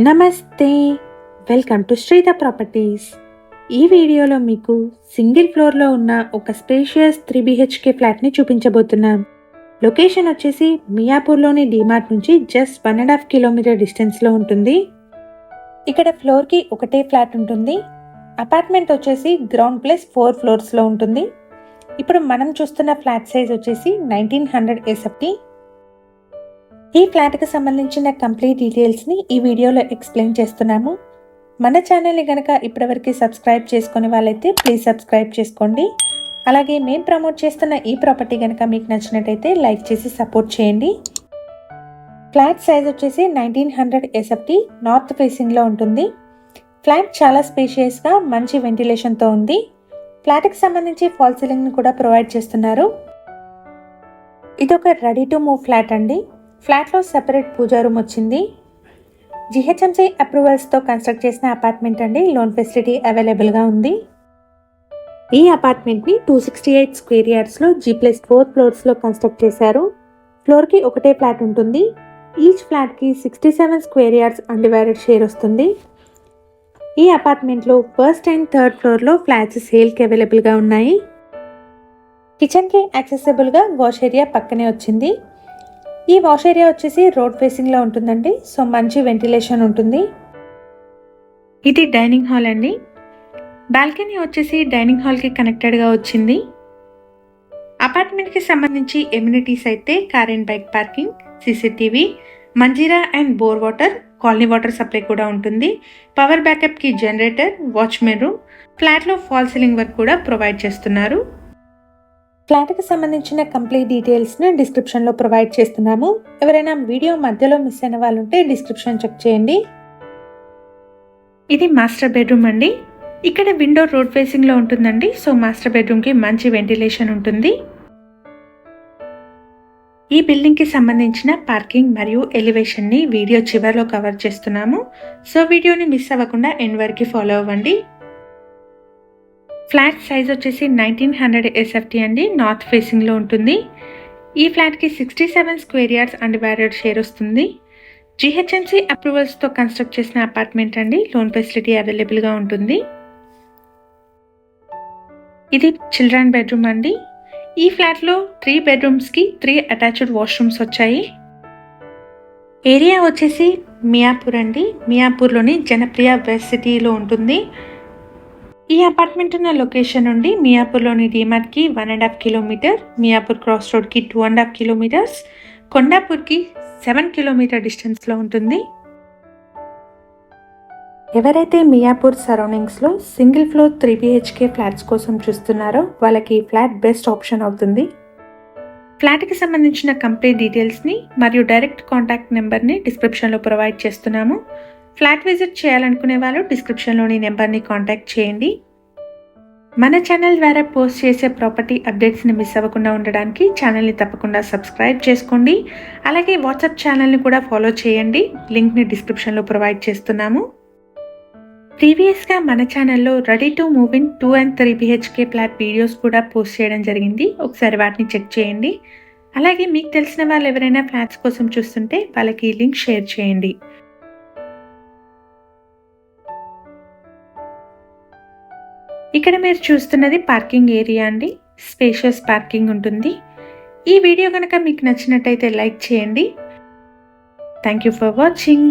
నమస్తే, welcome to శ్రీధ properties. ఈ వీడియోలో మీకు సింగిల్ ఫ్లోర్లో ఉన్న ఒక స్పేషియస్ 3 BHK ఫ్లాట్ని చూపించబోతున్నాం. లొకేషన్ వచ్చేసి మియాపూర్లోని డీమార్ట్ నుంచి జస్ట్ 1.5 కిలోమీటర్ డిస్టెన్స్లో ఉంటుంది. ఇక్కడ ఫ్లోర్కి ఒకటే ఫ్లాట్ ఉంటుంది. అపార్ట్మెంట్ వచ్చేసి గ్రౌండ్ ప్లస్ 4 ఫ్లోర్స్లో ఉంటుంది. ఇప్పుడు మనం చూస్తున్న ఫ్లాట్ సైజ్ వచ్చేసి 1900 SFT. ఈ ఫ్లాట్కి సంబంధించిన కంప్లీట్ డీటెయిల్స్ని ఈ వీడియోలో ఎక్స్ప్లెయిన్ చేస్తున్నాము. మన ఛానల్ని కనుక ఇప్పటివరకు సబ్స్క్రైబ్ చేసుకునే వాళ్ళైతే ప్లీజ్ సబ్స్క్రైబ్ చేసుకోండి. అలాగే మేము ప్రమోట్ చేస్తున్న ఈ ప్రాపర్టీ కనుక మీకు నచ్చినట్టయితే లైక్ చేసి సపోర్ట్ చేయండి. ఫ్లాట్ సైజ్ వచ్చేసి 1900 SFT నార్త్ ఫేసింగ్లో ఉంటుంది. ఫ్లాట్ చాలా స్పేషియస్గా మంచి వెంటిలేషన్తో ఉంది. ఫ్లాట్కి సంబంధించి ఫాల్ సీలింగ్ని కూడా ప్రొవైడ్ చేస్తున్నారు. ఇదొక రెడీ టు మూవ్ ఫ్లాట్ అండి. ఫ్లాట్లో సెపరేట్ పూజా రూమ్ వచ్చింది. GHMC అప్రూవల్స్తో కన్స్ట్రక్ట్ చేసిన అపార్ట్మెంట్ అండి. లోన్ ఫెసిలిటీ అవైలబుల్గా ఉంది. ఈ అపార్ట్మెంట్ని 268 స్క్వేర్ యార్డ్స్లో G+4 ఫ్లోర్స్లో కన్స్ట్రక్ట్ చేశారు. ఫ్లోర్కి ఒకటే ఫ్లాట్ ఉంటుంది. ఈచ్ ఫ్లాట్కి 67 స్క్వేర్ యార్డ్స్ అన్డివైడెడ్ షేర్ వస్తుంది. ఈ అపార్ట్మెంట్లో ఫస్ట్ అండ్ థర్డ్ ఫ్లోర్లో ఫ్లాట్స్ సేల్కి అవైలబుల్గా ఉన్నాయి. కిచెన్కి యాక్సెసిబుల్గా వాష్ ఏరియా పక్కనే వచ్చింది. ఈ వాష్ ఏరియా వచ్చేసి రోడ్ ఫేసింగ్లో ఉంటుందండి. సో మంచి వెంటిలేషన్ ఉంటుంది. ఇది డైనింగ్ హాల్ అండి. బాల్కనీ వచ్చేసి డైనింగ్ హాల్కి కనెక్టెడ్గా వచ్చింది. అపార్ట్మెంట్కి సంబంధించి ఎమ్యూనిటీస్ అయితే car and bike parking, CCTV, Manjeera and bore water, colony water supply కూడా ఉంటుంది. పవర్ బ్యాకప్కి జనరేటర్, వాచ్మెన్ రూమ్, ఫ్లాట్లో ఫాల్ సీలింగ్ వర్క్ కూడా ప్రొవైడ్ చేస్తున్నారు. ఫ్లాట్కి సంబంధించిన కంప్లీట్ డీటెయిల్స్ని డిస్క్రిప్షన్లో ప్రొవైడ్ చేస్తున్నాము. ఎవరైనా వీడియో మధ్యలో మిస్ అయిన వాళ్ళు ఉంటే డిస్క్రిప్షన్ చెక్ చేయండి. ఇది మాస్టర్ బెడ్రూమ్ అండి. ఇక్కడ విండో రోడ్ ఫేసింగ్లో ఉంటుందండి. సో మాస్టర్ బెడ్రూమ్కి మంచి వెంటిలేషన్ ఉంటుంది. ఈ బిల్డింగ్కి సంబంధించిన పార్కింగ్ మరియు ఎలివేషన్ని వీడియో చివరిలో కవర్ చేస్తున్నాము. సో వీడియోని మిస్ అవ్వకుండా ఎండ్ వరకు ఫాలో అవ్వండి. ఫ్లాట్ సైజ్ వచ్చేసి 1900 SFT అండి. నార్త్ ఫేసింగ్లో ఉంటుంది. ఈ ఫ్లాట్కి 67 స్క్వేర్ యార్డ్స్ అన్డివైడెడ్ షేర్ వస్తుంది. GHMC అప్రూవల్స్తో కన్స్ట్రక్ట్ చేసిన అపార్ట్మెంట్ అండి. లోన్ ఫెసిలిటీ అవైలబుల్గా ఉంటుంది. ఇది చిల్డ్రన్ బెడ్రూమ్ అండి. ఈ ఫ్లాట్లో 3 బెడ్రూమ్స్కి 3 అటాచ్డ్ వాష్రూమ్స్ వచ్చాయి. ఏరియా వచ్చేసి మియాపూర్ అండి. మియాపూర్లోని జనప్రియ వెస్ట్ సిటీలో ఉంటుంది. ఈ అపార్ట్మెంట్ ఉన్న లొకేషన్ నుండి మియాపూర్లోని డీమార్ట్కి 1.5 కిలోమీటర్, మియాపూర్ క్రాస్ రోడ్కి 2.5 కిలోమీటర్స్, కొండాపూర్కి 7 కిలోమీటర్ డిస్టెన్స్లో ఉంటుంది. ఎవరైతే మియాపూర్ సరౌండింగ్స్లో సింగిల్ ఫ్లోర్ 3 BHK ఫ్లాట్స్ కోసం చూస్తున్నారో వాళ్ళకి ఈ ఫ్లాట్ బెస్ట్ ఆప్షన్ అవుతుంది. ఫ్లాట్కి సంబంధించిన కంప్లీట్ డీటెయిల్స్ని మరియు డైరెక్ట్ కాంటాక్ట్ నెంబర్ని డిస్క్రిప్షన్లో ప్రొవైడ్ చేస్తున్నాము. ఫ్లాట్ విజిట్ చేయాలనుకునే వాళ్ళు డిస్క్రిప్షన్లోని నెంబర్ని కాంటాక్ట్ చేయండి. మన ఛానల్ ద్వారా పోస్ట్ చేసే ప్రాపర్టీ అప్డేట్స్ని మిస్ అవ్వకుండా ఉండడానికి ఛానల్ని తప్పకుండా సబ్స్క్రైబ్ చేసుకోండి. అలాగే వాట్సాప్ ఛానల్ని కూడా ఫాలో చేయండి. లింక్ని డిస్క్రిప్షన్లో ప్రొవైడ్ చేస్తున్నాము. ప్రీవియస్గా మన ఛానల్లో ready to move in 2 and 3 BHK flat videos కూడా పోస్ట్ చేయడం జరిగింది. ఒకసారి వాటిని చెక్ చేయండి. అలాగే మీకు తెలిసిన వాళ్ళు ఎవరైనా ఫ్లాట్స్ కోసం చూస్తుంటే వాళ్ళకి లింక్ షేర్ చేయండి. ఇక్కడ మీరు చూస్తున్నది పార్కింగ్ ఏరియా అండి. స్పేషియస్ పార్కింగ్ ఉంటుంది. ఈ వీడియో కనుక మీకు నచ్చినట్టయితే లైక్ చేయండి. Thank you for watching.